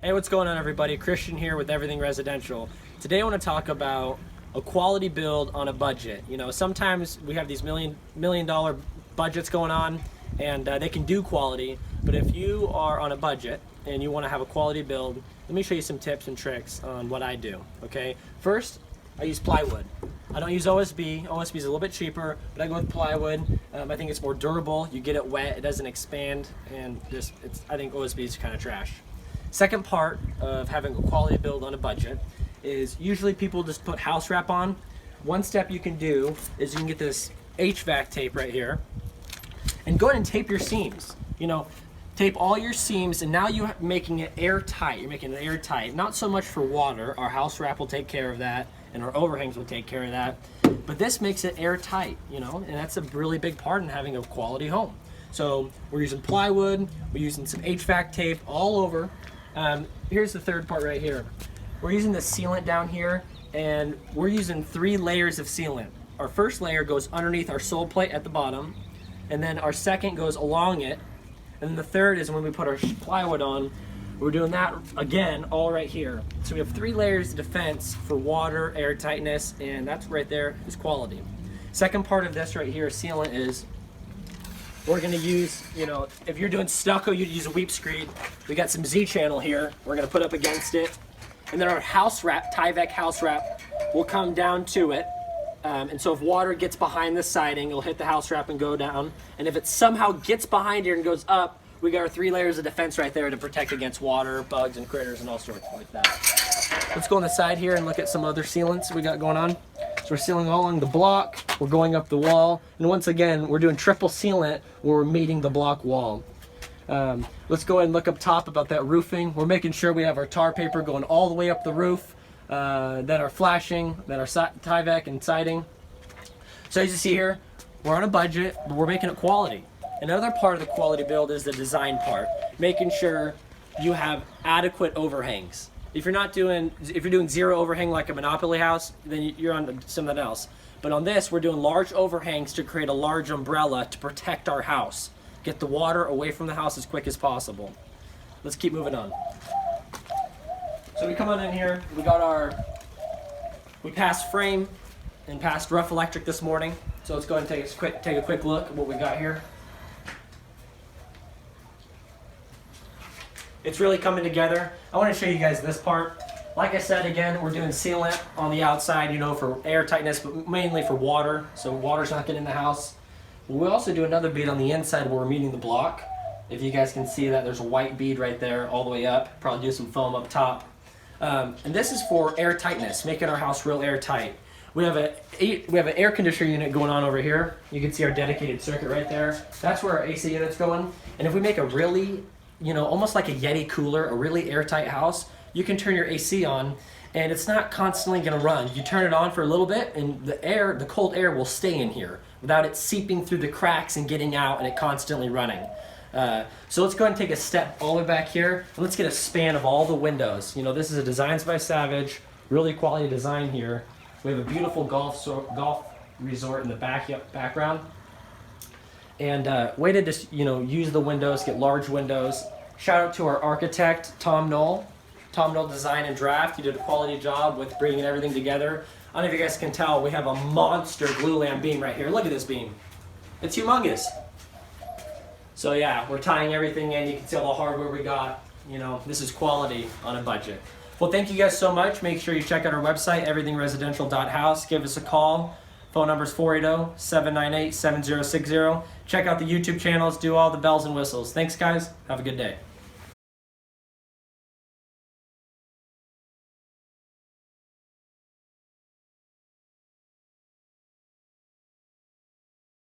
Hey, what's going on, everybody? Christian here with Everything Residential. Today I want to talk about a quality build on a budget. You know, sometimes we have these million dollar budgets going on, and they can do quality, but if you are on a budget and you want to have a quality build, let me show you some tips and tricks on what I do. Okay, first I use plywood. I don't use OSB. OSB is a little bit cheaper, but I go with plywood. I think it's more durable. You get it wet, it doesn't expand, and I think OSB is kind of trash. Second part of having a quality build on a budget is usually people just put house wrap on. One step you can do is you can get this HVAC tape right here and go ahead and tape your seams. You know, tape all your seams, and now you're making it airtight. You're making it airtight. Not so much for water. Our house wrap will take care of that, and our overhangs will take care of that. But this makes it airtight, you know, and that's a really big part in having a quality home. So we're using plywood, we're using some HVAC tape all over. Here's the third part right here. We're using the sealant down here, and we're using 3 layers of sealant. Our first layer goes underneath our sole plate at the bottom, and then our second goes along it, and then the third is when we put our plywood on. We're doing that again all right here. So we have 3 layers of defense for water, air tightness, and that's right there is quality. Second part of this right here, sealant, is we're gonna use, you know, if you're doing stucco, you'd use a weep screed. We got some Z channel here. We're gonna put up against it. And then our house wrap, Tyvek house wrap, will come down to it. And so if water gets behind the siding, it'll hit the house wrap and go down. And if it somehow gets behind here and goes up, we got our 3 layers of defense right there to protect against water, bugs, and critters, and all sorts like that. Let's go on the side here and look at some other sealants we got going on. So we're sealing all along the block, we're going up the wall, and once again, we're doing triple sealant where we're meeting the block wall. Let's go ahead and look up top about that roofing. We're making sure we have our tar paper going all the way up the roof, that are flashing, that are Tyvek and siding. So as you see here, we're on a budget, but we're making it quality. Another part of the quality build is the design part, making sure you have adequate overhangs. If you're doing zero overhang like a Monopoly house, then you're on something else. But on this, we're doing large overhangs to create a large umbrella to protect our house. Get the water away from the house as quick as possible. Let's keep moving on. So we come on in here, we passed frame and passed rough electric this morning. So let's go ahead and take a quick look at what we got here. It's really coming together. I want to show you guys this part. Like I said, again, we're doing sealant on the outside, you know, for air tightness, but mainly for water, so water's not getting in the house. We'll also do another bead on the inside where we're meeting the block. If you guys can see that, there's a white bead right there all the way up. Probably do some foam up top. And this is for air tightness, making our house real airtight. We have an air conditioner unit going on over here. You can see our dedicated circuit right there. That's where our AC unit's going. And if we make a really, you know, almost like a Yeti cooler, a really airtight house, you can turn your AC on and it's not constantly gonna run. You turn it on for a little bit and the cold air will stay in here without it seeping through the cracks and getting out and it constantly running. So let's go ahead and take a step all the way back here and let's get a span of all the windows. You know, this is a Designs by Savage, really quality design here. We have a beautiful golf resort in the background. And way to just, you know, use the windows, get large windows. Shout out to our architect, Tom Knoll. Tom Knoll Design and Draft. He did a quality job with bringing everything together. I don't know if you guys can tell, we have a monster glulam beam right here. Look at this beam. It's humongous. So yeah, we're tying everything in. You can see all the hardware we got. You know, this is quality on a budget. Well, thank you guys so much. Make sure you check out our website, everythingresidential.house. Give us a call. Phone number is 480-798-7060. Check out the YouTube channels. Do all the bells and whistles. Thanks, guys. Have a good day.